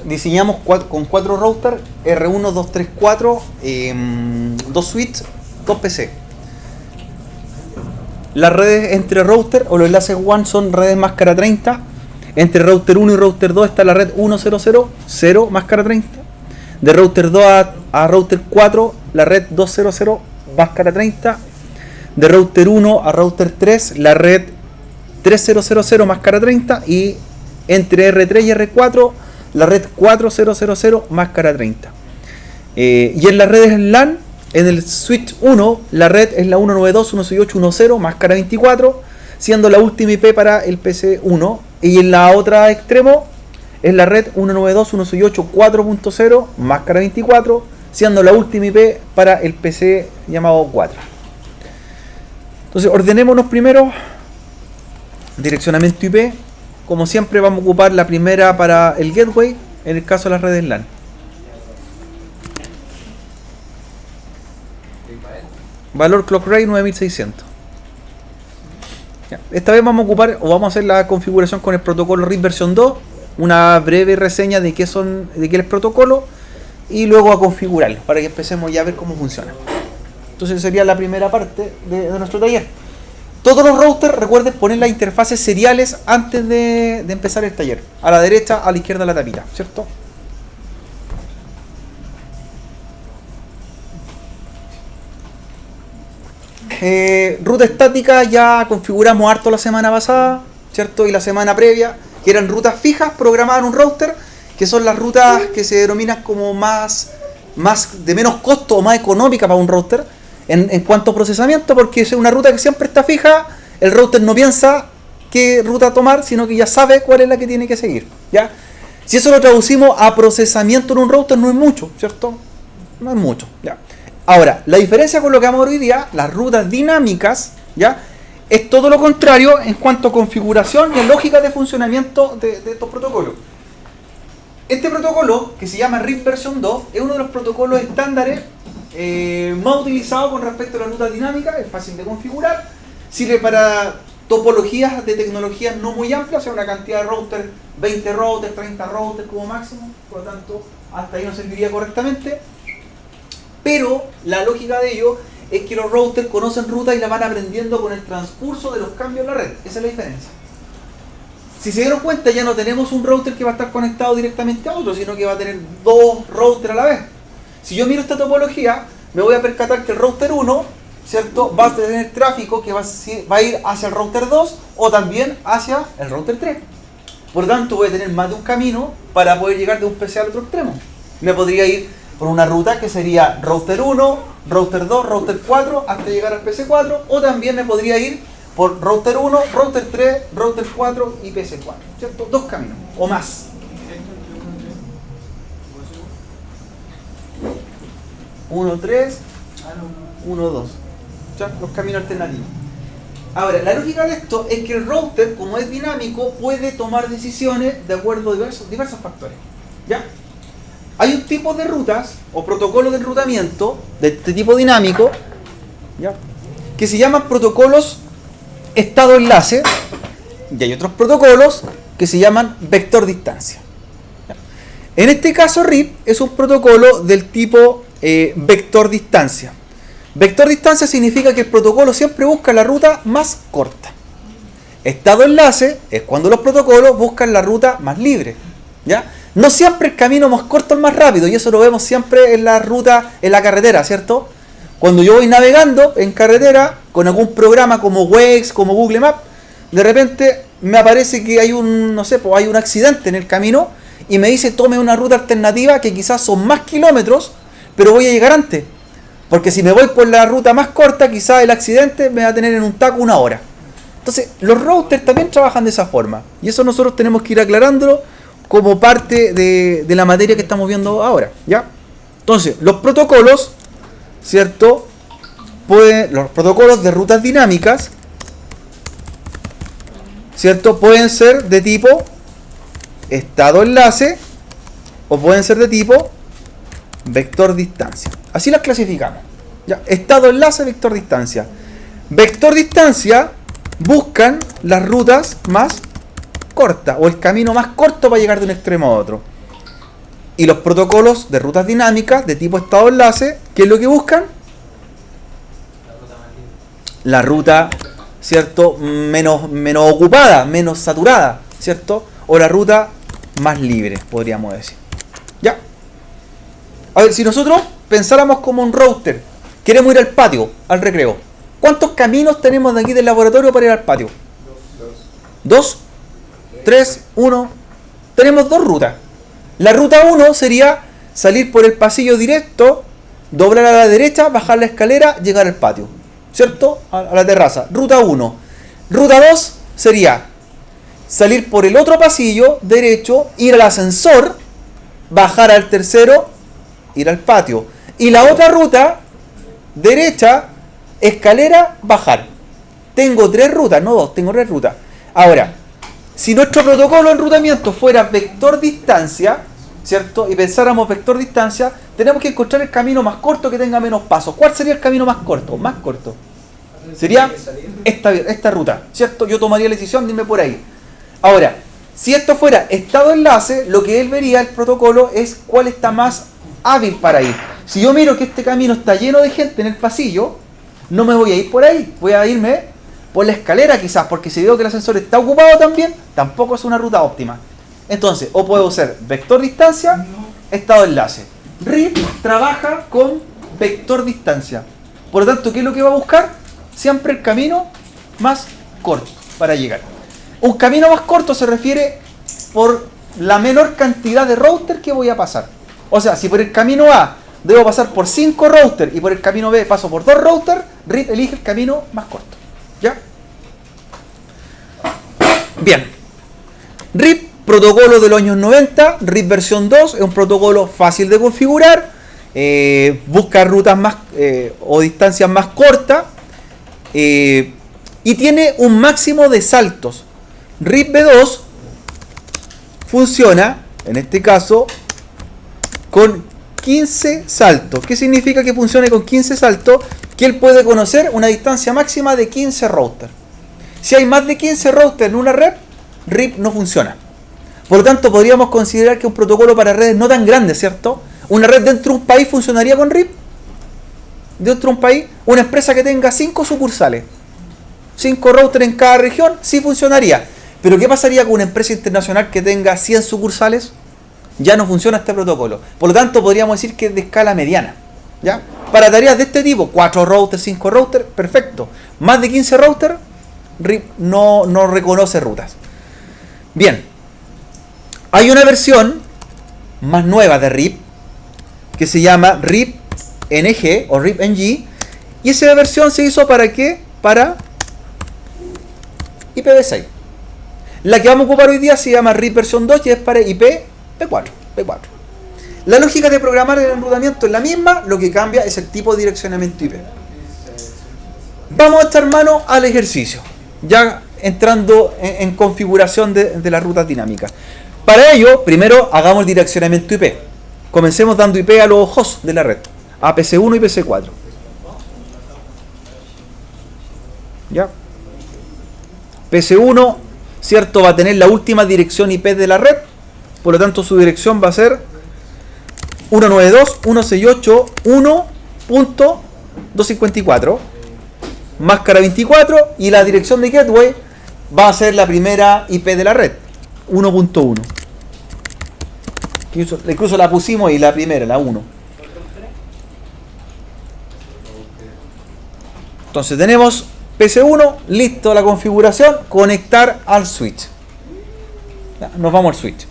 Diseñamos con 4 routers, R1, 2, 3, 4, 2 switches, 2 PC. Las redes entre router o los enlaces WAN son redes máscara 30. Entre router 1 y router 2 está la red 100, máscara 30. De router 2 a router 4, la red 200, máscara 30. De router 1 a router 3, la red 3000, máscara 30. Y entre R3 y R4, la red 4000, máscara 30. Y en las redes LAN, en el switch 1, la red es la 192.168.1.0, máscara 24, siendo la última IP para el PC 1. Y en la otra extremo es la red 192.168.4.0, máscara 24, siendo la última IP para el PC llamado 4. Entonces ordenémonos primero. Direccionamiento IP. Como siempre vamos a ocupar la primera para el gateway, en el caso de las redes LAN. Valor clock rate 9600. Ya. Esta vez vamos a ocupar o vamos a hacer la configuración con el protocolo RIP versión 2, una breve reseña de qué es el protocolo y luego a configurarlo para que empecemos ya a ver cómo funciona. Entonces sería la primera parte de nuestro taller. Todos los routers, recuerden poner las interfaces seriales antes de empezar el taller. A la derecha, a la izquierda la tapita, ¿cierto? Ruta estática ya configuramos harto la semana pasada, ¿cierto? Y la semana previa, que eran rutas fijas programadas en un router, que son las rutas que se denominan como más de menos costo o más económica para un router. En cuanto a procesamiento, porque es una ruta que siempre está fija, el router no piensa qué ruta tomar, sino que ya sabe cuál es la que tiene que seguir, ¿ya? Si eso lo traducimos a procesamiento en un router, no es mucho, ¿cierto? No es mucho, ¿ya? Ahora, la diferencia con lo que vamos a ver hoy día, las rutas dinámicas, ¿ya? Es todo lo contrario en cuanto a configuración y lógica de funcionamiento de estos protocolos. Este protocolo, que se llama RIP versión 2, es uno de los protocolos estándares más utilizado con respecto a la ruta dinámica, es fácil de configurar, sirve para topologías de tecnologías no muy amplias, o sea, una cantidad de routers, 20 routers, 30 routers como máximo, por lo tanto, hasta ahí nos serviría correctamente. Pero la lógica de ello es que los routers conocen rutas y la van aprendiendo con el transcurso de los cambios en la red, esa es la diferencia. Si se dieron cuenta, ya no tenemos un router que va a estar conectado directamente a otro, sino que va a tener 2 routers a la vez. Si yo miro esta topología, me voy a percatar que el router 1, ¿cierto?, va a tener tráfico que va a ir hacia el router 2 o también hacia el router 3. Por lo tanto, voy a tener más de un camino para poder llegar de un PC al otro extremo. Me podría ir por una ruta que sería router 1, router 2, router 4 hasta llegar al PC 4, o también me podría ir por router 1, router 3, router 4 y PC 4, ¿cierto? 2 caminos o más. 1, 3, 1, 2. ¿Ya? Los caminos alternativos. Ahora, la lógica de esto es que el router, como es dinámico, puede tomar decisiones de acuerdo a diversos factores. ¿Ya? Hay un tipo de rutas o protocolos de enrutamiento de este tipo dinámico, ¿ya?, que se llaman protocolos estado-enlace, y hay otros protocolos que se llaman vector-distancia. En este caso, RIP es un protocolo del tipo vector distancia. Vector distancia significa que el protocolo siempre busca la ruta más corta. Estado enlace es cuando los protocolos buscan la ruta más libre, ¿ya? No siempre el camino más corto es el más rápido, y eso lo vemos siempre en la ruta, en la carretera, ¿cierto? Cuando yo voy navegando en carretera con algún programa como Waze, como Google Maps, de repente me aparece que hay un accidente en el camino y me dice tome una ruta alternativa que quizás son más kilómetros, pero voy a llegar antes. Porque si me voy por la ruta más corta, quizás el accidente me va a tener en un taco 1 hora. Entonces, los routers también trabajan de esa forma. Y eso nosotros tenemos que ir aclarándolo como parte de la materia que estamos viendo ahora, ¿ya? Entonces, los protocolos, ¿cierto? Los protocolos de rutas dinámicas, ¿cierto?, pueden ser de tipo estado enlace o pueden ser de tipo vector distancia. Así las clasificamos, ¿ya? Estado enlace, vector distancia. Vector distancia buscan las rutas más cortas o el camino más corto para llegar de un extremo a otro. Y los protocolos de rutas dinámicas de tipo estado enlace, ¿qué es lo que buscan? La ruta, ¿cierto? Menos ocupada, menos saturada, ¿cierto? O la ruta más libre, podríamos decir. ¿Ya? A ver, si nosotros pensáramos como un router, queremos ir al patio, al recreo. ¿Cuántos caminos tenemos de aquí del laboratorio para ir al patio? ¿Dos? ¿Tres? ¿Uno? Tenemos dos rutas. La ruta 1 sería salir por el pasillo directo, doblar a la derecha, bajar la escalera, llegar al patio. ¿Cierto? A la terraza. Ruta 1. Ruta 2 sería salir por el otro pasillo derecho, ir al ascensor, bajar al tercero, ir al patio. Y la otra ruta, derecha, escalera, bajar. Tengo tres rutas, no dos, tengo tres rutas. Ahora, si nuestro protocolo de enrutamiento fuera vector distancia, ¿cierto? Y pensáramos vector distancia, tenemos que encontrar el camino más corto que tenga menos pasos. ¿Cuál sería el camino más corto? Más corto. Sería esta ruta, ¿cierto? Yo tomaría la decisión de irme por ahí. Ahora, si esto fuera estado enlace, lo que él vería, el protocolo, es cuál está más hábil para ir. Si yo miro que este camino está lleno de gente en el pasillo, no me voy a ir por ahí, voy a irme por la escalera quizás, porque si veo que el ascensor está ocupado también, tampoco es una ruta óptima. Entonces, o puedo ser vector distancia, estado enlace. RIP trabaja con vector distancia. Por lo tanto, ¿qué es lo que va a buscar? Siempre el camino más corto para llegar. Un camino más corto se refiere por la menor cantidad de routers que voy a pasar. O sea, si por el camino A debo pasar por 5 routers y por el camino B paso por 2 routers, RIP elige el camino más corto. ¿Ya? Bien. RIP, protocolo de los años 90, RIP versión 2, es un protocolo fácil de configurar, busca rutas más o distancias más cortas y tiene un máximo de saltos. RIP V2 funciona, en este caso, con 15 saltos. ¿Qué significa que funcione con 15 saltos? Que él puede conocer una distancia máxima de 15 routers. Si hay más de 15 routers en una red, RIP no funciona. Por lo tanto, podríamos considerar que un protocolo para redes no tan grandes, ¿cierto? Una red dentro de un país funcionaría con RIP. Dentro de un país, una empresa que tenga 5 sucursales, 5 routers en cada región, sí funcionaría. Pero ¿qué pasaría con una empresa internacional que tenga 100 sucursales? Ya no funciona este protocolo. Por lo tanto, podríamos decir que es de escala mediana. ¿Ya? Para tareas de este tipo, 4 routers, 5 routers, perfecto. Más de 15 routers, RIP no reconoce rutas. Bien. Hay una versión más nueva de RIP que se llama RIP NG o RIP NG. Y esa versión se hizo ¿para qué? Para IPv6. La que vamos a ocupar hoy día se llama RIP versión 2 y es para IPv4. La lógica de programar el enrutamiento es la misma, lo que cambia es el tipo de direccionamiento IP. Vamos a echar mano al ejercicio, ya entrando en configuración de las rutas dinámicas. Para ello, primero hagamos el direccionamiento IP. Comencemos dando IP a los hosts de la red, a PC1 y PC4. ¿Ya? PC1, ¿cierto? Va a tener la última dirección IP de la red, por lo tanto su dirección va a ser 192.168.1.254 máscara 24 y la dirección de gateway va a ser la primera IP de la red, 1.1. Incluso la pusimos y la primera, la 1. Entonces tenemos PC1, listo la configuración, conectar al switch. Ya, nos vamos al switch.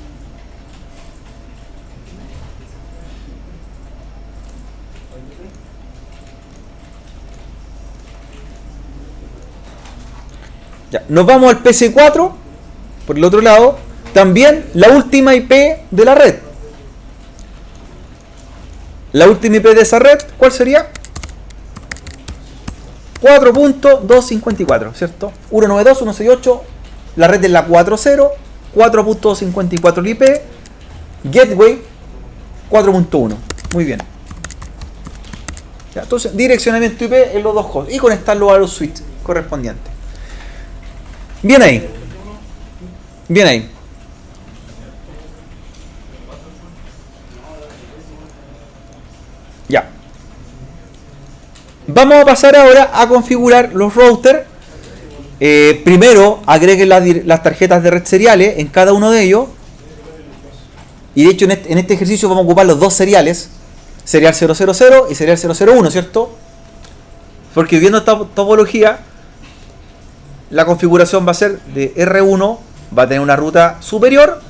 Ya, nos vamos al PC4, por el otro lado, también la última IP de la red. La última IP de esa red, ¿cuál sería? 4.254, ¿cierto? 192.168, la red es la 4.0, 4.254 el IP, gateway 4.1. Muy bien. Ya, entonces, direccionamiento IP en los dos hosts y conectarlo a los switches correspondientes. Bien ahí. Bien ahí. Vamos a pasar ahora a configurar los routers. Primero agreguen las tarjetas de red seriales en cada uno de ellos. Y de hecho en este ejercicio vamos a ocupar los dos seriales, serial 000 y serial 001, ¿cierto? Porque viendo esta topología, la configuración va a ser de R1 va a tener una ruta superior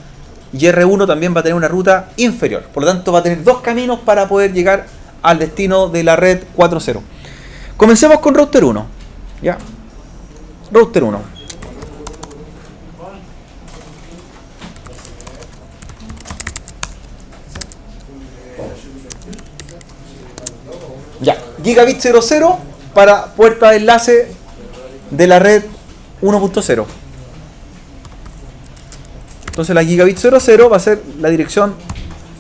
y R1 también va a tener una ruta inferior. Por lo tanto va a tener dos caminos para poder llegar al destino de la red 4.0. Comencemos con router 1. ¿Ya? Router 1. Ya, gigabit 00 para puerta de enlace de la red 1.0. Entonces la gigabit 00 va a ser la dirección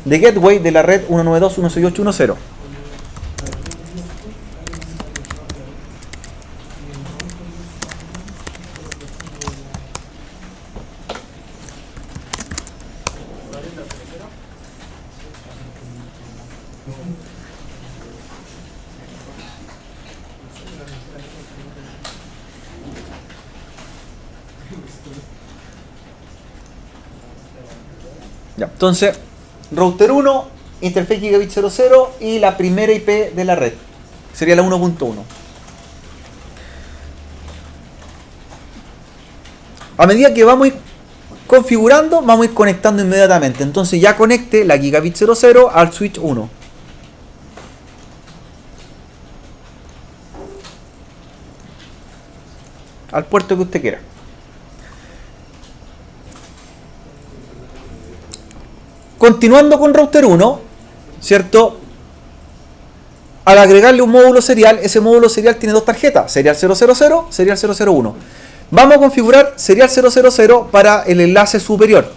de gateway de la red 192.168.1.0. Ya, entonces, router 1, interface gigabit 00 y la primera IP de la red. Sería la 1.1. A medida que vamos a ir configurando, vamos a ir conectando inmediatamente. Entonces ya conecte la gigabit 00 al switch 1. Al puerto que usted quiera. Continuando con router 1, ¿cierto? Al agregarle un módulo serial, ese módulo serial tiene dos tarjetas, serial 000, serial 001. Vamos a configurar serial 000 para el enlace superior,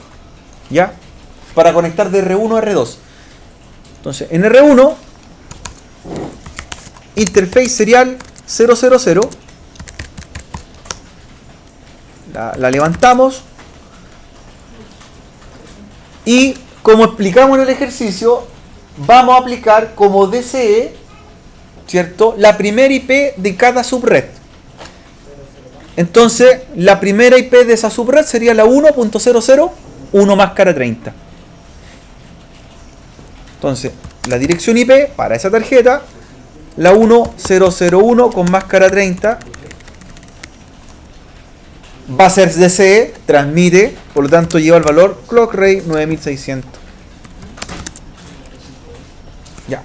¿ya? Para conectar de R1 a R2. Entonces, en R1, interface serial 000, la levantamos y como explicamos en el ejercicio, vamos a aplicar como DCE, ¿cierto?, la primera IP de cada subred. Entonces, la primera IP de esa subred sería la 1.001 máscara 30. Entonces, la dirección IP para esa tarjeta, la 1001 con máscara 30, va a ser DCE, transmite, por lo tanto lleva el valor clock rate 9600. Ya.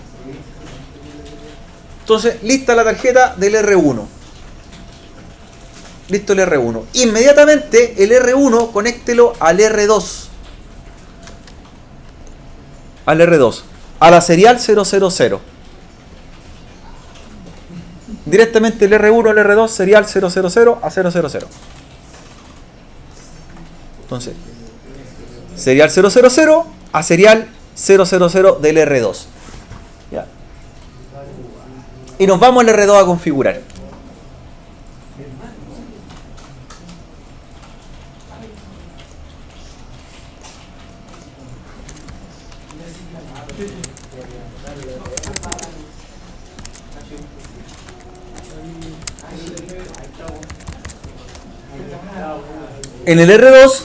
Entonces, lista la tarjeta del R1. Listo el R1. Inmediatamente el R1 conéctelo al R2. Al R2. A la serial 000. Directamente el R1 al R2, serial 000 a 000. Entonces, serial 000 a serial 000 del R2. ¿Ya? Y nos vamos al R2 a configurar. En el R2,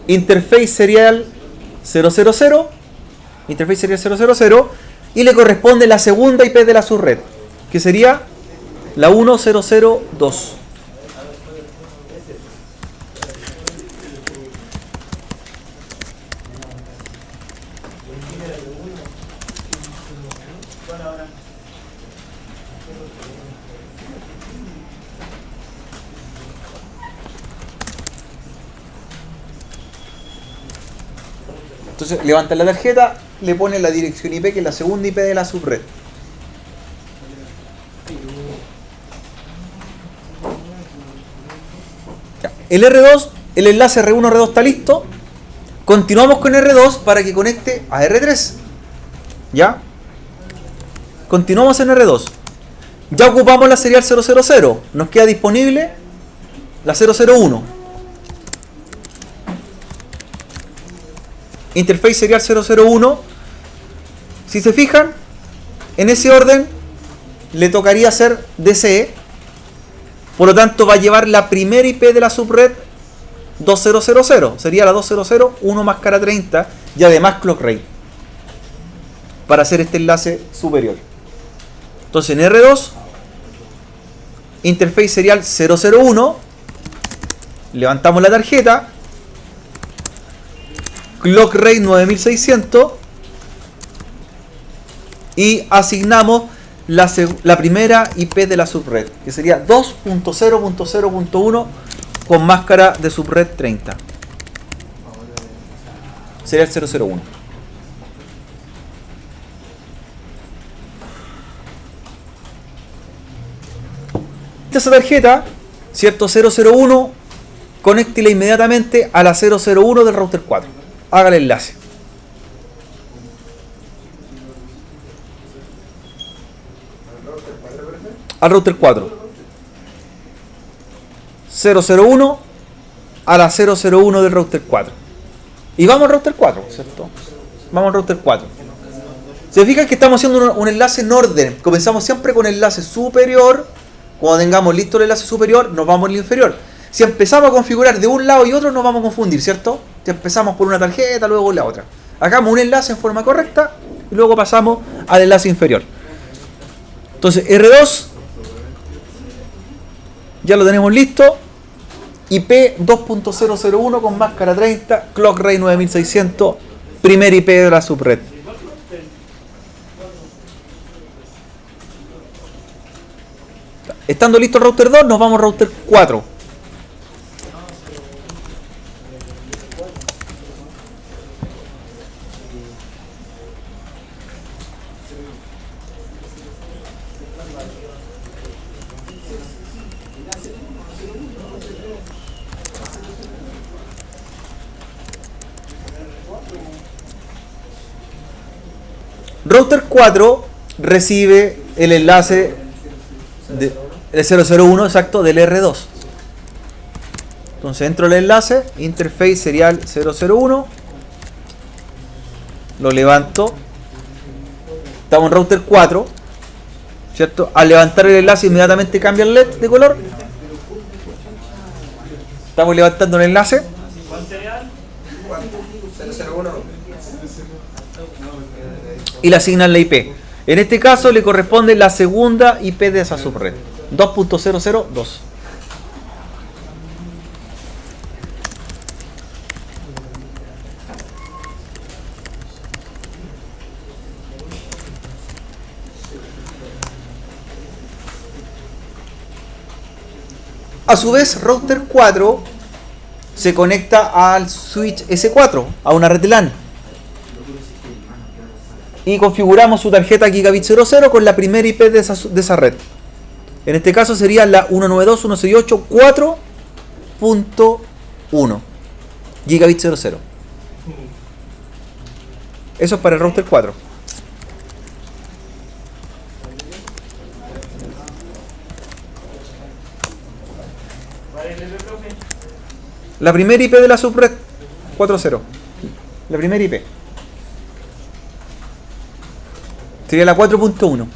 interface serial 000, interface serial 000, y le corresponde la segunda IP de la subred, que sería la 1002. Entonces levanta la tarjeta, le pone la dirección IP, que es la segunda IP de la subred. Ya. El R2, el enlace R1 R2 está listo. Continuamos con R2 para que conecte a R3. ¿Ya? Continuamos en R2. Ya ocupamos la serial 000. Nos queda disponible la 001. Interface serial 001. Si se fijan, en ese orden le tocaría hacer DCE. Por lo tanto, va a llevar la primera IP de la subred 2000. Sería la 200, 1 máscara 30 y además clock rate para hacer este enlace superior. Entonces, en R2, interface serial 001, levantamos la tarjeta, clock rate 9600 y asignamos la primera IP de la subred, que sería 2.0.0.1 con máscara de subred 30. Sería el 001. Esa tarjeta, cierto, 001, conéctela inmediatamente a la 001 del router 4. Haga el enlace. Al router 4. 001 a la 001 del router 4. Y vamos al router 4, ¿cierto? Vamos al router 4. Se fijan que estamos haciendo un enlace en orden. Comenzamos siempre con el enlace superior. Cuando tengamos listo el enlace superior, nos vamos al inferior. Si empezamos a configurar de un lado y otro, nos vamos a confundir, ¿cierto? Si empezamos por una tarjeta, luego la otra. Hagamos un enlace en forma correcta y luego pasamos al enlace inferior. Entonces, R2 ya lo tenemos listo. IP 2.001 con máscara 30, clock rate 9600, primer IP de la subred. Estando listo el router 2, nos vamos al router 4. Router 4 recibe el enlace de el 001 exacto del R2. Entonces entro el enlace, interface serial 001, lo levanto, estamos en router 4, ¿cierto? Al levantar el enlace inmediatamente cambia el LED de color. Estamos levantando el enlace. ¿Cuál serial? 001. Y le asignan la IP. En este caso le corresponde la segunda IP de esa subred, 2.002. A su vez, router 4 se conecta al switch S4, a una red LAN. Y configuramos su tarjeta Gigabit 00 con la primera IP de esa red. En este caso sería la 192.168.4.1 Gigabit 00. Eso es para el router 4. La primera IP de la subred 4.0. La primera IP. Sería la 4.1.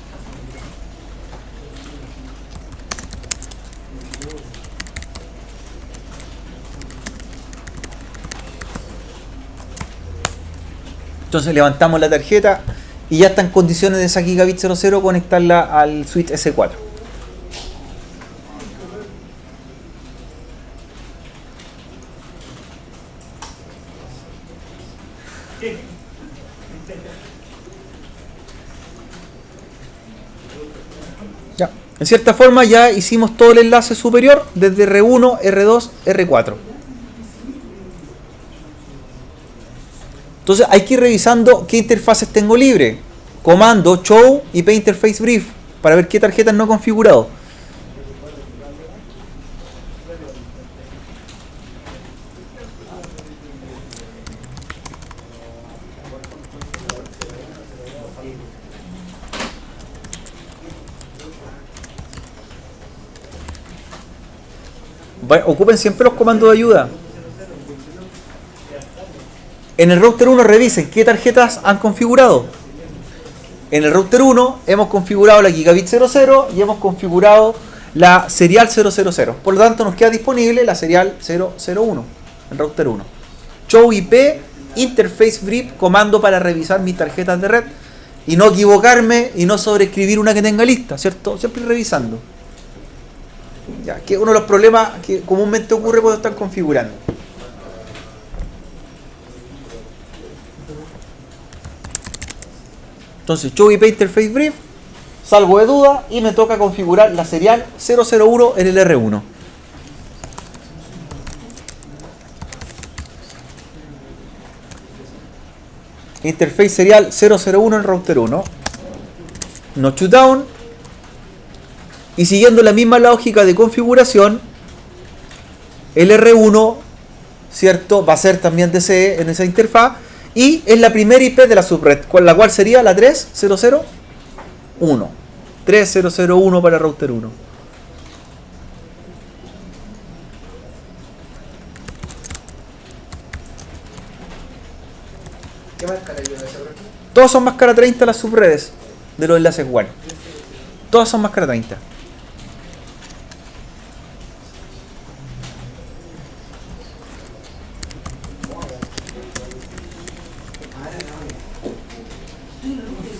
Entonces levantamos la tarjeta y ya está en condiciones de esa Gigabit 00 conectarla al switch S4. Ya. En cierta forma ya hicimos todo el enlace superior desde R1, R2, R4. Entonces hay que ir revisando qué interfaces tengo libre. Comando, show, IP interface brief para ver qué tarjetas no he configurado. Ocupen siempre los comandos de ayuda. En el router 1 revisen qué tarjetas han configurado. En el router 1 hemos configurado la gigabit 00 y hemos configurado la serial 000. Por lo tanto, nos queda disponible la serial 001 en router 1. Show IP, interface brief, comando para revisar mis tarjetas de red y no equivocarme y no sobreescribir una que tenga lista, ¿cierto? Siempre revisando. Ya, que es uno de los problemas que comúnmente ocurre cuando están configurando. Entonces, show IP interface brief, salgo de duda y me toca configurar la serial 001 en el R1. Interface serial 001 en router 1. No shutdown. Y siguiendo la misma lógica de configuración, el R1, ¿cierto?, va a ser también DCE en esa interfaz. Y es la primera IP de la subred, la cual sería la 3001. 3001 para router 1. ¿Qué máscara lleva esa red? Todas son máscara 30 las subredes de los enlaces WAN. Todas son máscara 30.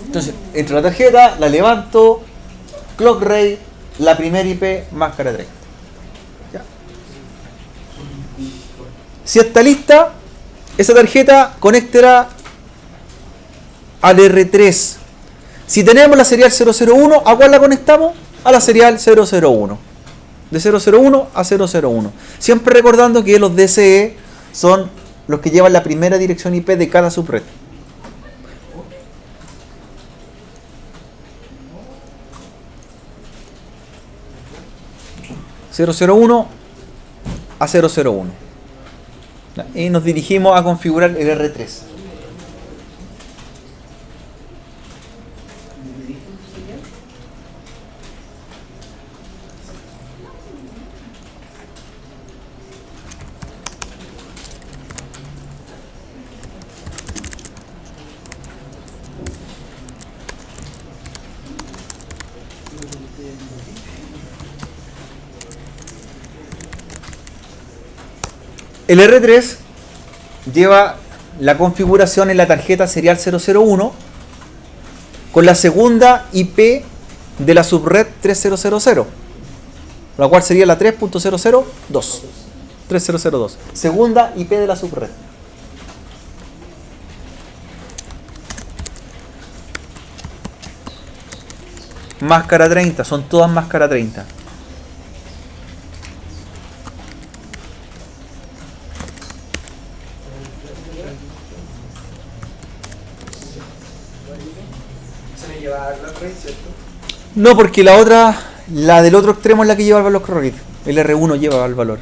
Entonces, entro la tarjeta, la levanto, clock rate, la primera IP, máscara 30. ¿Ya? Si está lista, esa tarjeta conectará al R3. Si tenemos la serial 001, ¿a cuál la conectamos? A la serial 001. De 001 a 001. Siempre recordando que los DCE son los que llevan la primera dirección IP de cada subred. .001 a 001. Y nos dirigimos a configurar el R3. El R3 lleva la configuración en la tarjeta serial 001 con la segunda IP de la subred 3000, la cual sería la 3.002. 3002. Segunda IP de la subred. Máscara 30, son todas máscara 30. No, porque la otra, la del otro extremo es la que lleva el valor clock rate. El R1 lleva el valor.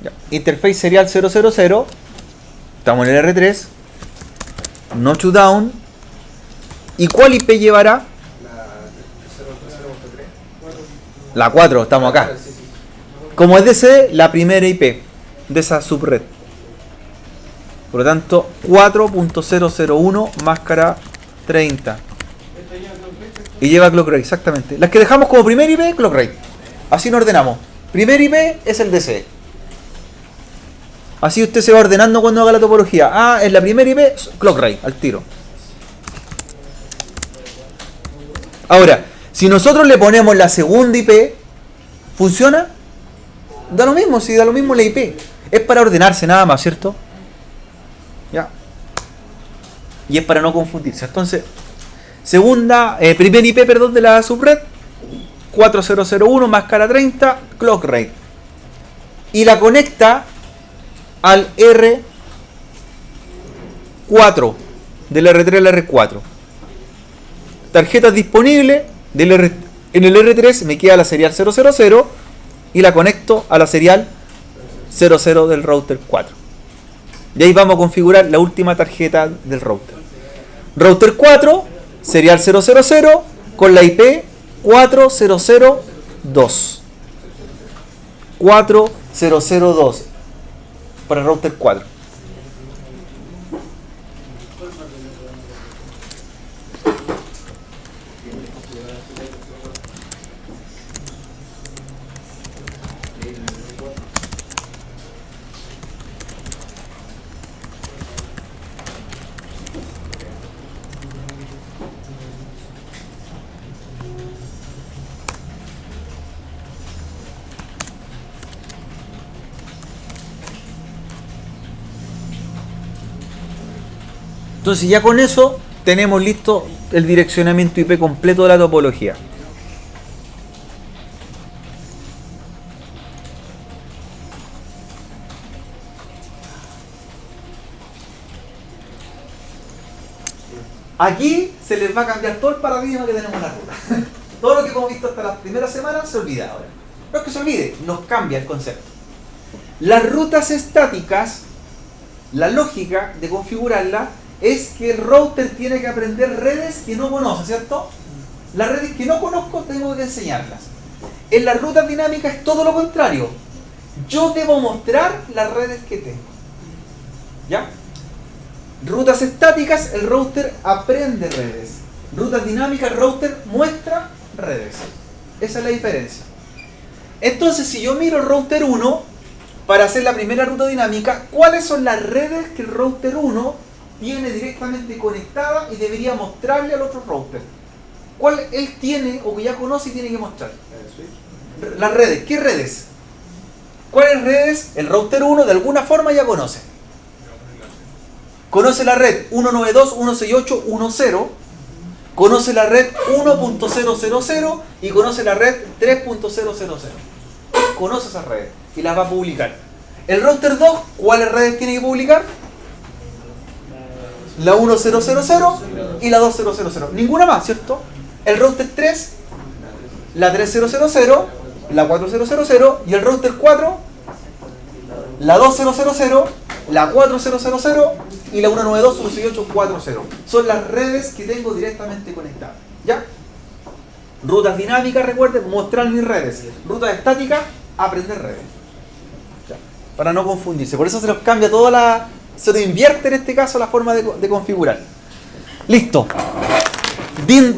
Ya. Interface serial 000. Estamos en el R3. No shutdown. ¿Y cuál IP llevará? La 4, estamos acá. Como es DC, la primera IP de esa subred. Por lo tanto, 4.001 máscara 30. Y lleva clock rate, exactamente. Las que dejamos como primer IP, clock rate. Así nos ordenamos. Primer IP es el DC. Así usted se va ordenando cuando haga la topología. Ah, en la primera IP, clock rate, al tiro. Ahora, si nosotros le ponemos la segunda IP, ¿funciona? Da lo mismo, si da lo mismo la IP. Es para ordenarse nada más, ¿cierto? Ya. Y es para no confundirse. Entonces, primer IP, perdón, de la subred, 4001, máscara 30, clock rate. Y la conecta al R4, del R3 al R4. Tarjetas disponibles en el R3 me queda la serial 000 y la conecto a la serial 00 del router 4. Y ahí vamos a configurar la última tarjeta del router. Router 4, serial 000 con la IP 4002. 4002 para el router 4. Entonces ya con eso tenemos listo el direccionamiento IP completo de la topología. Aquí se les va a cambiar todo el paradigma que tenemos en la ruta. Todo lo que hemos visto hasta las primeras semanas se olvida ahora. No es que se olvide, nos cambia el concepto. Las rutas estáticas, la lógica de configurarla es que el router tiene que aprender redes que no conoce, ¿cierto? Las redes que no conozco tengo que enseñarlas. En las rutas dinámicas es todo lo contrario. Yo debo mostrar las redes que tengo. ¿Ya? Rutas estáticas, el router aprende redes. Rutas dinámicas, el router muestra redes. Esa es la diferencia. Entonces, si yo miro el router 1, para hacer la primera ruta dinámica, ¿cuáles son las redes que el router 1 tiene directamente conectada y debería mostrarle al otro router? ¿Cuál él tiene o que ya conoce y tiene que mostrar? Las redes. ¿Qué redes? ¿Cuáles redes el router 1 de alguna forma ya conoce? Conoce la red 192.168.1.0, conoce la red 1.000 y conoce la red 3.000. Conoce esas redes y las va a publicar. El router 2, ¿cuáles redes tiene que publicar? La 1000 y la 2000. Ninguna más, ¿cierto? El router 3, la 3000, la 4000 y el router 4, la 2000, la 4000 y la 192.168.4.0. Son las redes que tengo directamente conectadas. ¿Ya? Rutas dinámicas, recuerden, mostrar mis redes. Rutas estáticas, aprender redes. ¿Ya? Para no confundirse. Por eso se los cambia toda la... Se lo invierte en este caso la forma de configurar. Listo.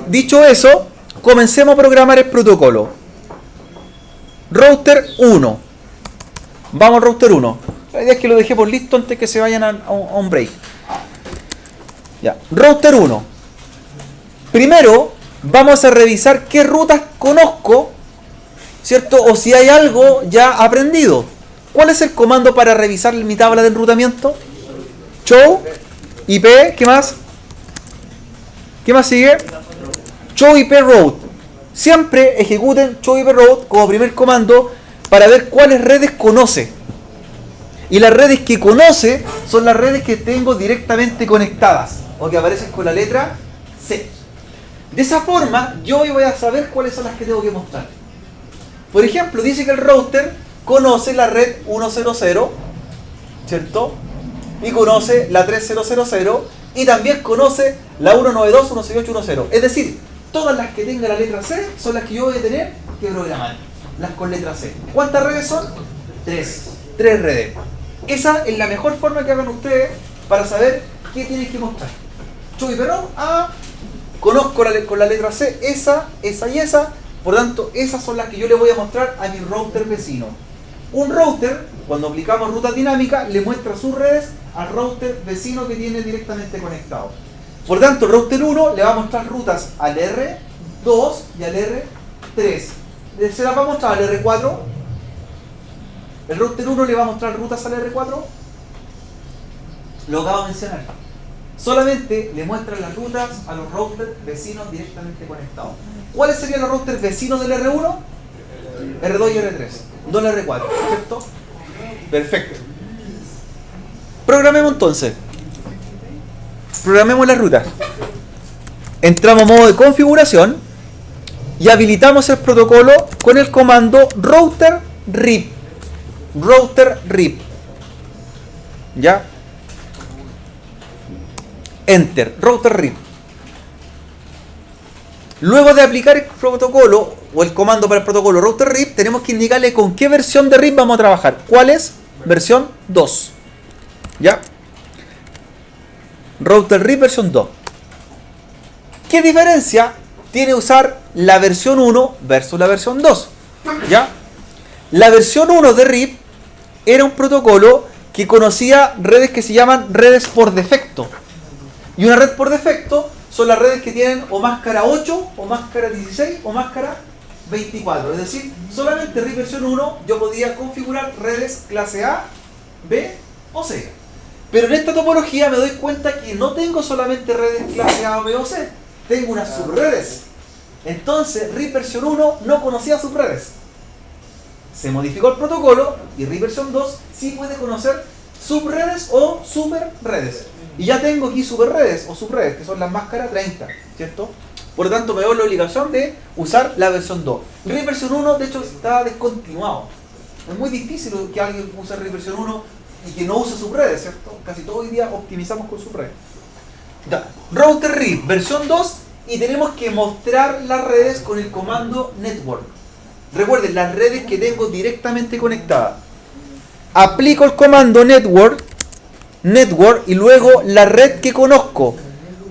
Dicho eso, comencemos a programar el protocolo. Router 1. Vamos al router 1. La idea es que lo dejemos listo antes que se vayan a un break. Ya. Router 1. Primero vamos a revisar qué rutas conozco, ¿cierto? O si hay algo ya aprendido. ¿Cuál es el comando para revisar mi tabla de enrutamiento? Show, IP, ¿qué más? ¿Qué más sigue? Show IP route. Siempre ejecuten show IP route como primer comando para ver cuáles redes conoce. Y las redes que conoce son las redes que tengo directamente conectadas o que aparecen con la letra C. De esa forma yo voy a saber cuáles son las que tengo que mostrar. Por ejemplo, dice que el router conoce la red 100, ¿cierto? Y conoce la 3000 y también conoce la 192.168.1.0. Es decir, todas las que tenga la letra C son las que yo voy a tener que programar. Las con letra C. ¿Cuántas redes son? 3 redes. Esa es la mejor forma que hagan ustedes para saber qué tienen que mostrar. Chuy, pero conozco con la letra C esa y esa. Por tanto, esas son las que yo le voy a mostrar a mi router vecino. Un router, cuando aplicamos ruta dinámica, le muestra sus redes al router vecino que tiene directamente conectado. Por tanto, el router 1 le va a mostrar rutas al R2 y al R3. ¿Se las va a mostrar al R4? ¿El router 1 le va a mostrar rutas al R4? Lo acabo de mencionar. Solamente le muestra las rutas a los routers vecinos directamente conectados. ¿Cuáles serían los routers vecinos del R1? R2 y R3. No el R4, ¿cierto? Perfecto. Programemos entonces. Programemos las rutas. Entramos a modo de configuración y habilitamos el protocolo con el comando router rip. router RIP. ¿Ya? Enter, router RIP. Luego de aplicar el protocolo o el comando para el protocolo router RIP, tenemos que indicarle con qué versión de RIP vamos a trabajar. ¿Cuál es? Versión 2. ¿Ya? Router RIP versión 2. ¿Qué diferencia tiene usar la versión 1 versus la versión 2? ¿Ya? La versión 1 de RIP era un protocolo que conocía redes que se llaman redes por defecto. Y una red por defecto son las redes que tienen o máscara 8, o máscara 16, o máscara 24. Es decir, solamente RIP versión 1 yo podía configurar redes clase A, B o C. Pero en esta topología me doy cuenta que no tengo solamente redes clase A, B o C. Tengo unas subredes. Entonces RIP versión 1 no conocía subredes. Se modificó el protocolo y RIP versión 2 sí puede conocer subredes o superredes. Y ya tengo aquí superredes o subredes, que son las máscaras 30, ¿cierto? Por lo tanto, me doy la obligación de usar la versión 2. RIP versión 1, de hecho, está descontinuado. Es muy difícil que alguien use RIP versión 1 y que no use subredes, ¿cierto? Casi todo hoy día optimizamos con subredes. Router RIP versión 2 y tenemos que mostrar las redes con el comando network. Recuerden, las redes que tengo directamente conectadas. Aplico el comando network y luego la red que conozco.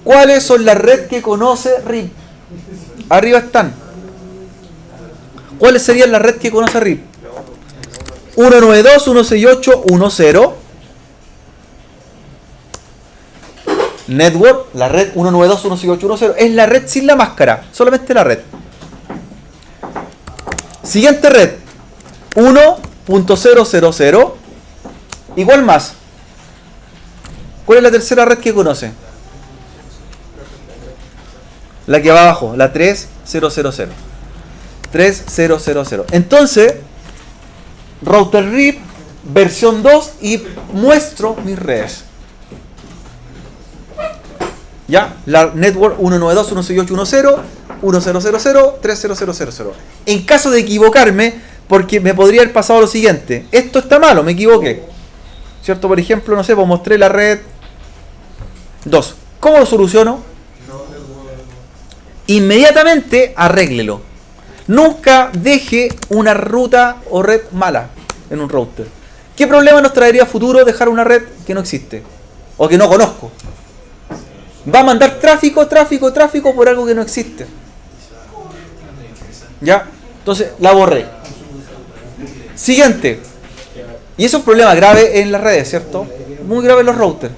¿Cuáles son las redes que conoce RIP? Arriba están. ¿Cuáles serían las redes que conoce RIP? 192.168.1.0 Network, la red 192.168.1.0 es la red sin la máscara, solamente la red. Siguiente red 1.000 igual más. ¿Cuál es la tercera red que conoce? La que va abajo, la 3.0.0.0. 3.0.0.0. Entonces, router RIP versión 2 y muestro mis redes. ¿Ya? La network 192.168.1.0, 1.0.0.0, 3.0.0.0.0. En caso de equivocarme, porque me podría haber pasado lo siguiente. Esto está malo, me equivoqué. ¿Cierto? Por ejemplo, no sé, pues mostré la red 2. ¿Cómo lo soluciono? Inmediatamente arréglelo. Nunca deje una ruta o red mala en un router. ¿Qué problema nos traería a futuro dejar una red que no existe? O que no conozco. Va a mandar tráfico por algo que no existe. ¿Ya? Entonces la borré. Siguiente. Y eso es un problema grave en las redes, ¿cierto? Muy grave en los routers.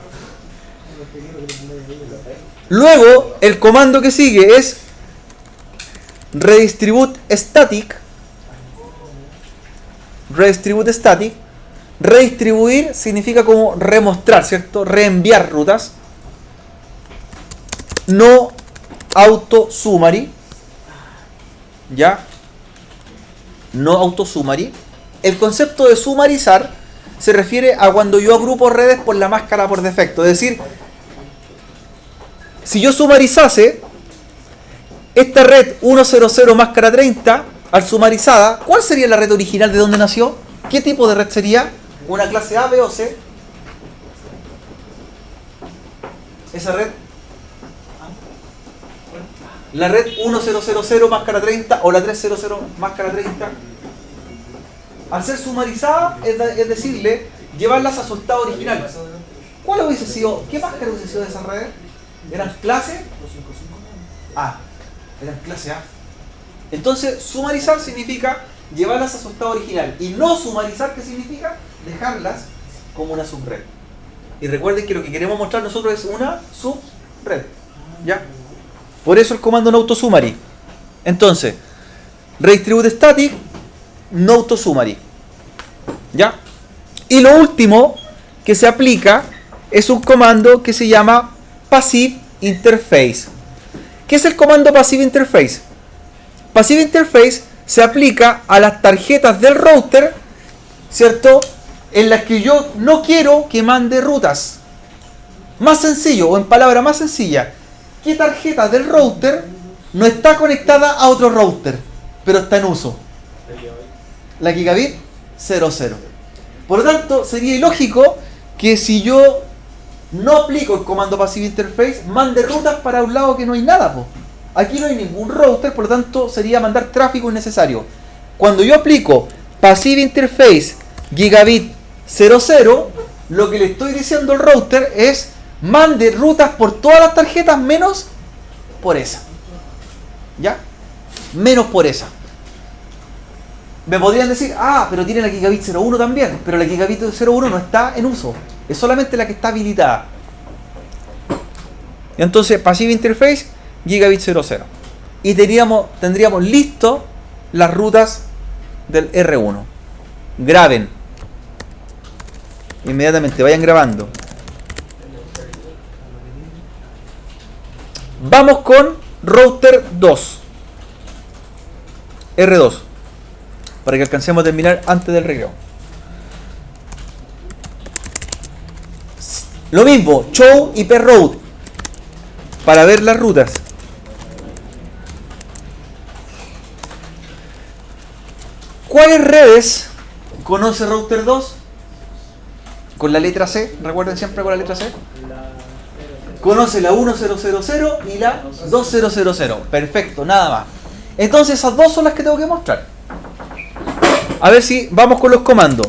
Luego, el comando que sigue es redistribute static. Redistribute static. Redistribuir significa como remostrar, ¿cierto? Reenviar rutas. No auto summary. ¿Ya? No auto summary. El concepto de sumarizar se refiere a cuando yo agrupo redes por la máscara por defecto. Es decir, si yo sumarizase esta red 100 máscara 30 al sumarizada, ¿cuál sería la red original de dónde nació? ¿Qué tipo de red sería? ¿Una clase A, B o C? Esa red. La red 1000 máscara 30 o la 300 máscara 30. Al ser sumarizada, es decirle, llevarlas a su estado original. ¿Cuál hubiese sido? ¿Qué máscara hubiese sido de esas redes? ¿Eran clase A? Eran clase A. Entonces, sumarizar significa llevarlas a su estado original. Y no sumarizar, ¿qué significa? Dejarlas como una subred. Y recuerden que lo que queremos mostrar nosotros es una subred. ¿Ya? Por eso el comando no autosummary. Entonces, redistribute static, no autosummary. ¿Ya? Y lo último que se aplica es un comando que se llama passive interface. ¿Qué es el comando passive interface? Passive interface se aplica a las tarjetas del router, ¿cierto? En las que yo no quiero que mande rutas. Más sencillo, o en palabra más sencilla, ¿qué tarjeta del router no está conectada a otro router, pero está en uso? La gigabit 00. Por lo tanto, sería ilógico que si yo no aplico el comando passive interface, mande rutas para un lado que no hay nada, po. Aquí no hay ningún router, por lo tanto sería mandar tráfico innecesario. Cuando yo aplico passive interface gigabit 00, lo que le estoy diciendo al router es mande rutas por todas las tarjetas menos por esa. ¿Ya? Menos por esa. Me podrían decir, pero tiene la gigabit 01 también, pero la gigabit 01 no está en uso, es solamente la que está habilitada. Y entonces passive interface gigabit 00 y tendríamos listo las rutas del R1. Graben inmediatamente, vayan grabando. Vamos con router 2 R2 para que alcancemos a terminar antes del recreo. Lo mismo, show IP route para ver las rutas. ¿Cuáles redes conoce router 2? Con la letra C, recuerden siempre con la letra C. Conoce la 1000 y la 2000. Perfecto, nada más. Entonces esas dos son las que tengo que mostrar. A ver si vamos con los comandos.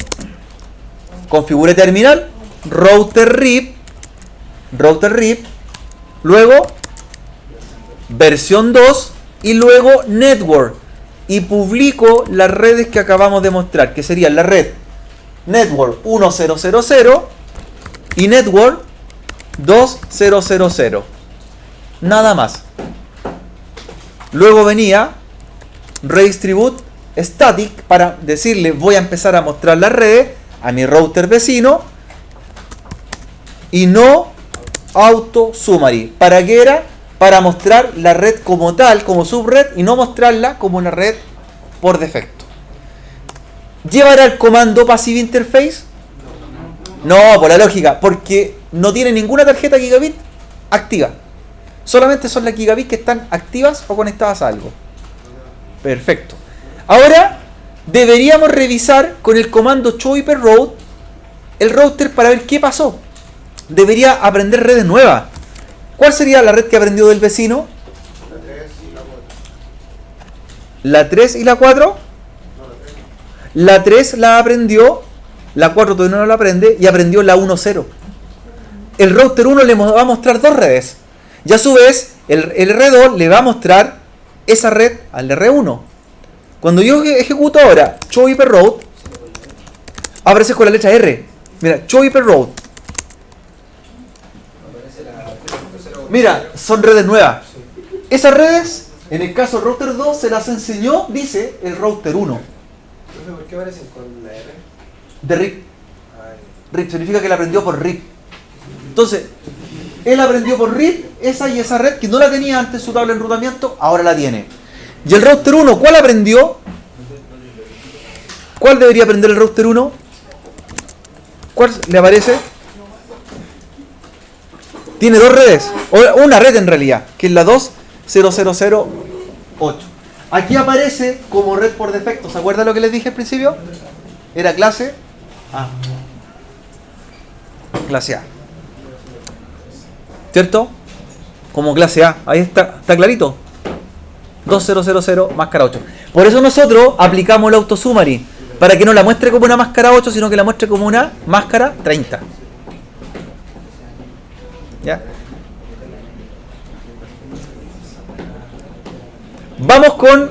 Configure terminal, router RIP, luego versión 2 y luego network. Y publico las redes que acabamos de mostrar, que serían la red network 1000 y network 2000. Nada más. Luego venía redistribute static para decirle voy a empezar a mostrar las redes a mi router vecino y no auto summary. ¿Para qué era? Para mostrar la red como tal, como subred, y no mostrarla como una red por defecto. ¿Llevará el comando passive interface? No, por la lógica, porque no tiene ninguna tarjeta gigabit activa. Solamente son las gigabit que están activas o conectadas a algo. Perfecto. Ahora deberíamos revisar con el comando show IP route el router para ver qué pasó. Debería aprender redes nuevas. ¿Cuál sería la red que aprendió del vecino? La 3 y la 4. La 3 la aprendió, la 4 todavía no la aprende y aprendió la 1.0. El router 1 le va a mostrar dos redes. Y a su vez, el R2 le va a mostrar esa red al R1. Cuando yo ejecuto ahora show IP route, aparece con la letra R. Mira, show IP route. Mira, son redes nuevas. Esas redes, en el caso router 2, se las enseñó, dice, el router 1. ¿Por qué aparecen con la R? De RIP. RIP significa que la aprendió por RIP. Entonces, él aprendió por RIP esa y esa red que no la tenía antes en su tabla de enrutamiento, ahora la tiene. Y el router 1, ¿cuál aprendió? ¿Cuál debería aprender el router 1? ¿Cuál le aparece? Tiene dos redes, o una red en realidad, que es la 2008. Aquí aparece como red por defecto. ¿Se acuerdan lo que les dije al principio? Era clase A. Clase A. ¿Cierto? Como clase A. Ahí está clarito. 2000 máscara 8. Por eso nosotros aplicamos el autosummary. Para que no la muestre como una máscara 8, sino que la muestre como una máscara 30. ¿Ya? Vamos con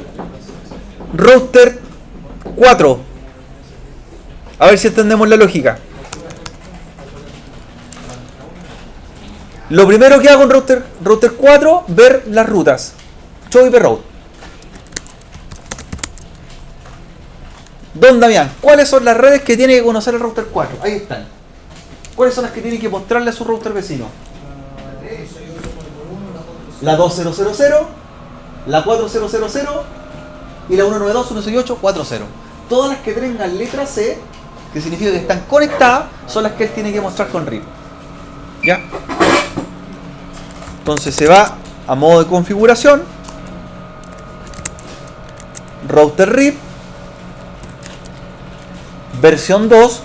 router 4. A ver si entendemos la lógica. Lo primero que hago en router 4, ver las rutas. Show IP route. Don Damián, ¿cuáles son las redes que tiene que conocer el router 4? Ahí están. ¿Cuáles son las que tiene que mostrarle a su router vecino? La 2000, la 4000 y la 192.168.40. Todas las que tengan letra C, que significa que están conectadas, son las que él tiene que mostrar con RIP. ¿Ya? Entonces se va a modo de configuración, router RIP, versión 2,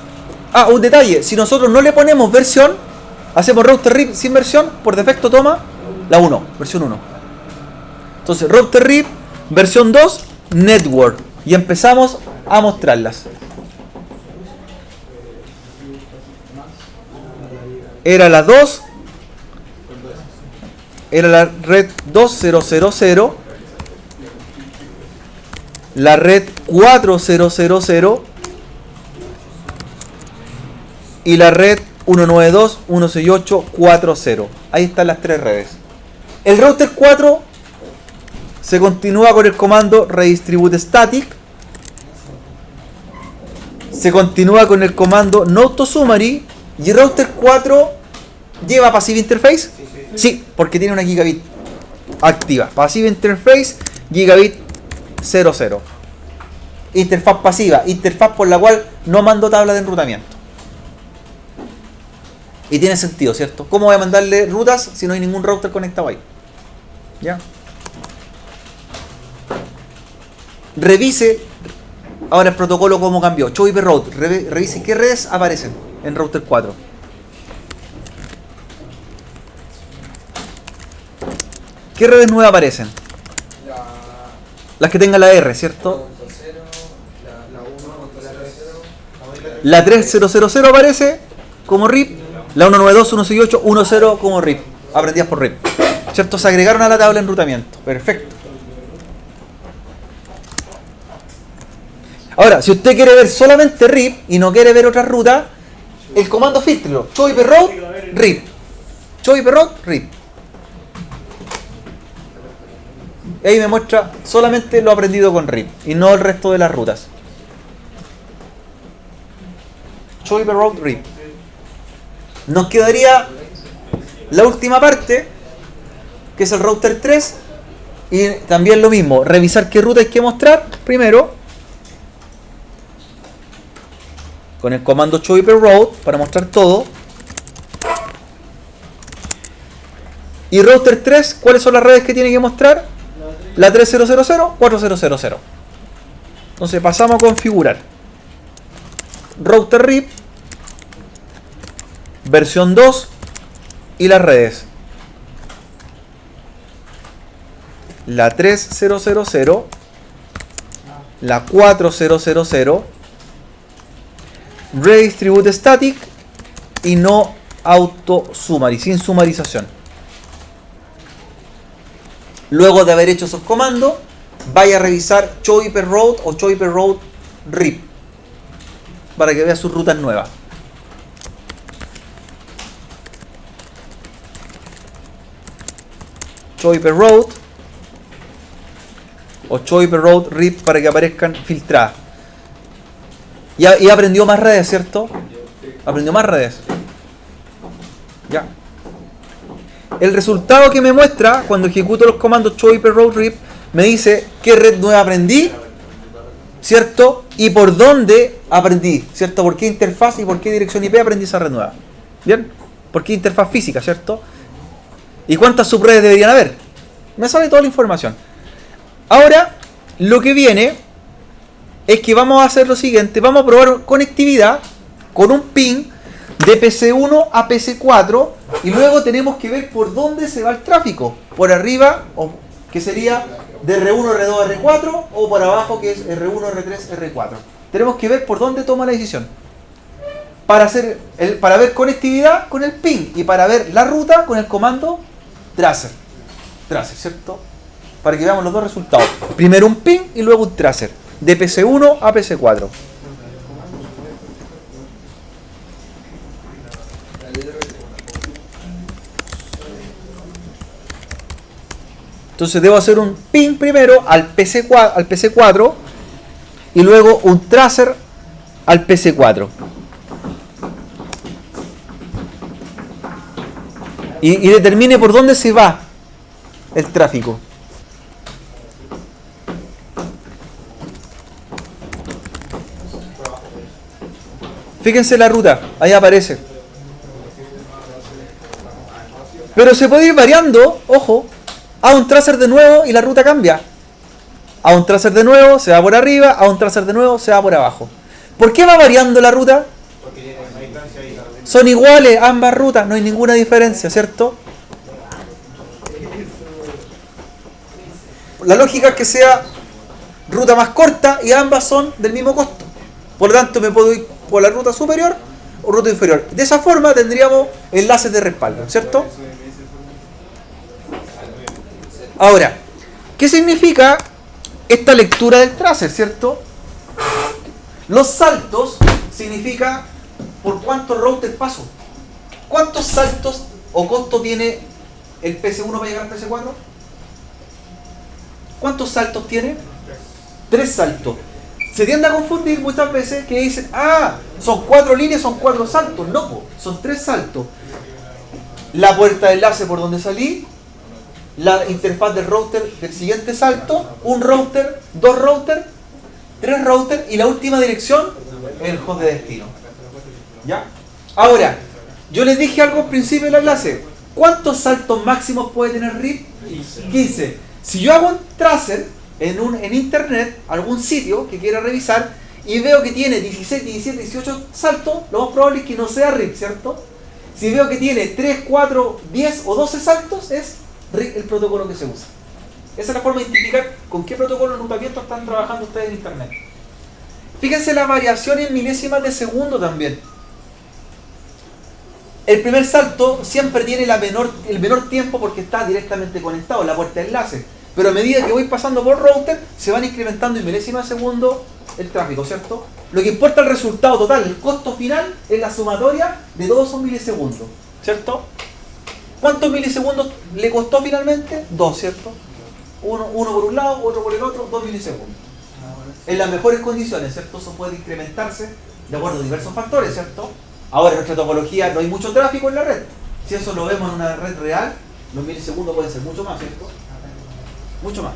Ah, un detalle, si nosotros no le ponemos versión, hacemos router RIP sin versión, por defecto toma la 1, versión 1. Entonces, router RIP, versión 2, network. Y empezamos a mostrarlas. Era la 2, era la red 2000, la red 4000 y la red 192.168.40. Ahí están las tres redes. El router 4 se continúa con el comando redistribute static. Se continúa con el comando node to summary. ¿Y el router 4 lleva passive interface? Sí, porque tiene una gigabit activa. Passive interface, gigabit 00. Interfaz pasiva, interfaz por la cual no mando tabla de enrutamiento. Y tiene sentido, ¿cierto? ¿Cómo voy a mandarle rutas si no hay ningún router conectado ahí? ¿Ya? Revise ahora el protocolo cómo cambió. Show IP route. Revise qué redes aparecen en router 4. ¿Qué redes nuevas aparecen? Las que tengan la R, ¿cierto? La 3000 aparece como RIP. La 192.168.10 como RIP. Aprendidas por RIP. ¿Cierto? Se agregaron a la tabla de enrutamiento. Perfecto. Ahora, si usted quiere ver solamente RIP y no quiere ver otras rutas, el comando filtro, show IP route, RIP. Show IP route, RIP. Y ahí me muestra solamente lo aprendido con RIP y no el resto de las rutas. Show IP route, RIP. Nos quedaría la última parte, que es el router 3, y también lo mismo, revisar qué ruta hay que mostrar primero con el comando show IP route para mostrar todo. Y router 3, ¿cuáles son las redes que tiene que mostrar? La 3000, 4000. Entonces pasamos a configurar router RIP, versión 2 y las redes. La 3000, la 4000, redistribute static y no auto summary, sin sumarización. Luego de haber hecho esos comandos, vaya a revisar show IP route o show IP route RIP para que vea sus rutas nuevas. Show IP route o show IP route RIP para que aparezcan filtradas. Y aprendió más redes, ¿cierto? Aprendió más redes. Ya. El resultado que me muestra cuando ejecuto los comandos show IP route RIP me dice qué red nueva aprendí, ¿cierto? Y por dónde aprendí, ¿cierto? Por qué interfaz y por qué dirección IP aprendí esa red nueva. ¿Bien? ¿Por qué interfaz física, ¿cierto? ¿Y cuántas subredes deberían haber? Me sale toda la información. Ahora, lo que viene es que vamos a hacer lo siguiente. Vamos a probar conectividad con un ping de PC1 a PC4 y luego tenemos que ver por dónde se va el tráfico. Por arriba, o que sería de R1, R2, R4, o por abajo, que es R1, R3, R4. Tenemos que ver por dónde toma la decisión. Para ver conectividad con el ping y para ver la ruta con el comando tracer. Tracer, ¿cierto? Para que veamos los dos resultados. Primero un ping y luego un tracer. De PC1 a PC4. Entonces debo hacer un ping primero al PC4 y luego un tracer al PC4. Y determine por dónde se va el tráfico. Fíjense la ruta, ahí aparece. Pero se puede ir variando, ojo, a un tracer de nuevo y la ruta cambia. A un tracer de nuevo se va por arriba, a un tracer de nuevo se va por abajo. ¿Por qué va variando la ruta? Porque tiene Son iguales ambas rutas, no hay ninguna diferencia, ¿cierto? La lógica es que sea ruta más corta y ambas son del mismo costo. Por lo tanto, me puedo ir por la ruta superior o ruta inferior. De esa forma tendríamos enlaces de respaldo, ¿cierto? Ahora, ¿qué significa esta lectura del tracer, cierto? Los saltos significa por cuántos routers paso. ¿Cuántos saltos o costo tiene el PC1 para llegar al PC4? ¿Cuántos saltos tiene? 3 saltos. Se tiende a confundir muchas veces que dicen, son 4 líneas, son 4 saltos. No, son 3 saltos. La puerta de enlace por donde salí, la interfaz del router del siguiente salto, un router, 2 routers, 3 routers y la última dirección, el host de destino. ¿Ya? Ahora, yo les dije algo al principio del enlace. ¿Cuántos saltos máximos puede tener RIP? 15. Si yo hago un tracer en internet, algún sitio que quiera revisar, y veo que tiene 16, 17, 18 saltos, lo más probable es que no sea RIP, ¿cierto? Si veo que tiene 3, 4, 10 o 12 saltos, es RIP el protocolo que se usa. Esa es la forma de identificar con qué protocolo de enrutamiento están trabajando ustedes en internet. Fíjense la variación en milésimas de segundo también. El primer salto siempre tiene el menor tiempo porque está directamente conectado, la puerta de enlace. Pero a medida que voy pasando por router, se van incrementando en milésimas de segundo el tráfico, ¿cierto? Lo que importa es el resultado total, el costo final es la sumatoria de todos esos milisegundos, ¿cierto? ¿Cuántos milisegundos le costó finalmente? 2, ¿cierto? Uno por un lado, otro por el otro, 2 milisegundos. En las mejores condiciones, ¿cierto? Eso puede incrementarse de acuerdo a diversos factores, ¿cierto? Ahora en nuestra topología no hay mucho tráfico en la red. Si eso lo vemos en una red real, los milisegundos pueden ser mucho más, ¿cierto? Mucho más.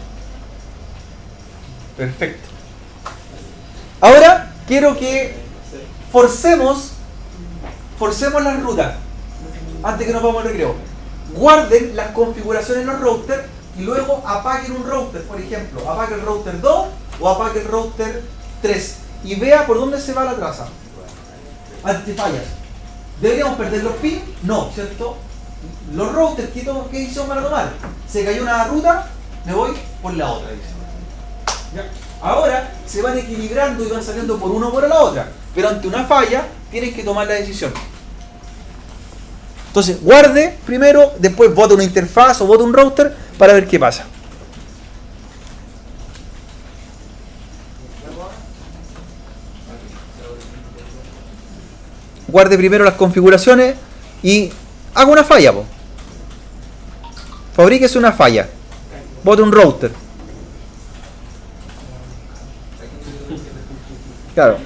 Perfecto. Ahora quiero que forcemos las rutas antes que nos vamos al recreo. Guarden las configuraciones en los routers y luego apaguen un router, por ejemplo, apague el router 2 o apague el router 3 y vea por dónde se va la traza. Antifallas. ¿Deberíamos perder los pins? No, ¿cierto? Los routers, ¿qué decisión van a tomar? Se cayó una ruta, me voy por la otra. ¿Ya? Ahora se van equilibrando y van saliendo por uno o por la otra. Pero ante una falla, tienen que tomar la decisión. Entonces, guarde primero, después bote una interfaz o bote un router para ver qué pasa. Guarde primero las configuraciones y haga una falla. Fabríquese una falla. Bote un router. Claro.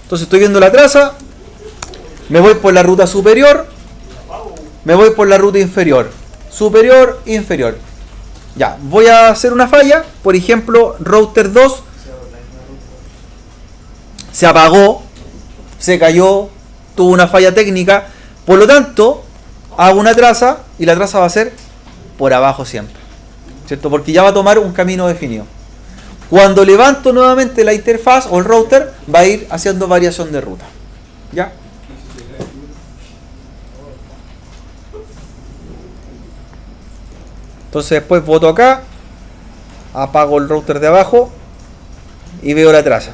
Entonces estoy viendo la traza. Me voy por la ruta superior. Me voy por la ruta inferior. Superior, inferior. Ya, voy a hacer una falla. Por ejemplo, router 2 se apagó, se cayó, tuvo una falla técnica. Por lo tanto, hago una traza y la traza va a ser por abajo siempre, ¿cierto? Porque ya va a tomar un camino definido. Cuando levanto nuevamente la interfaz o el router, va a ir haciendo variación de ruta. ¿Ya? Entonces después boto acá, apago el router de abajo y veo la traza.